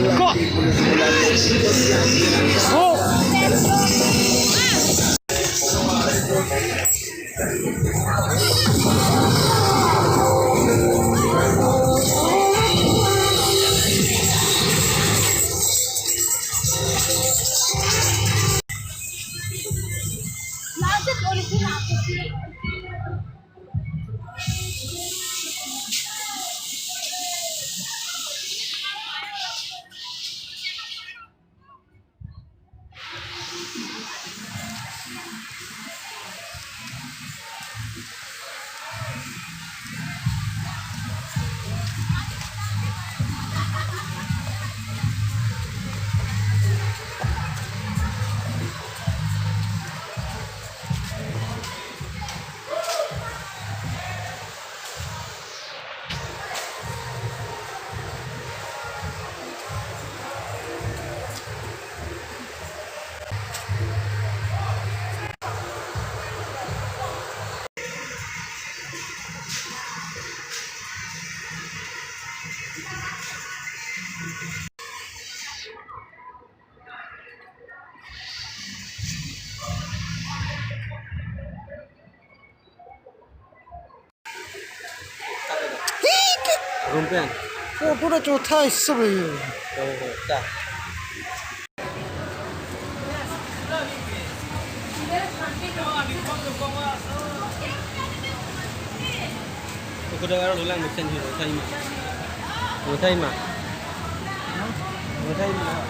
Kok? Oh. Rumpian. Oh, पूरा चौथा हिस्सा भाई ये। Oh, क्या? Aku dah baru ulang mesin ni, saya mah. Saya mah. Saya mah.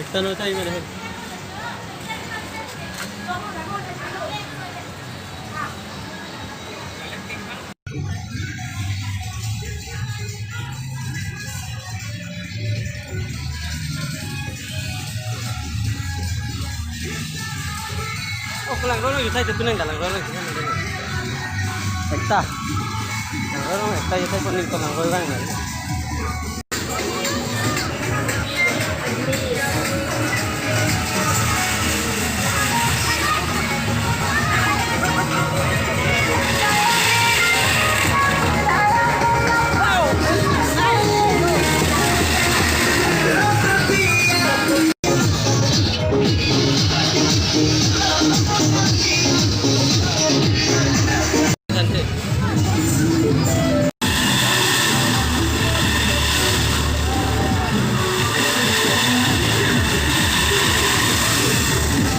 Ekta no saya mah. Oh, pulang kau lagi saya tu neng dalam kau lagi. Ekta. Kalau ekta saya pun ni pulang kau kan.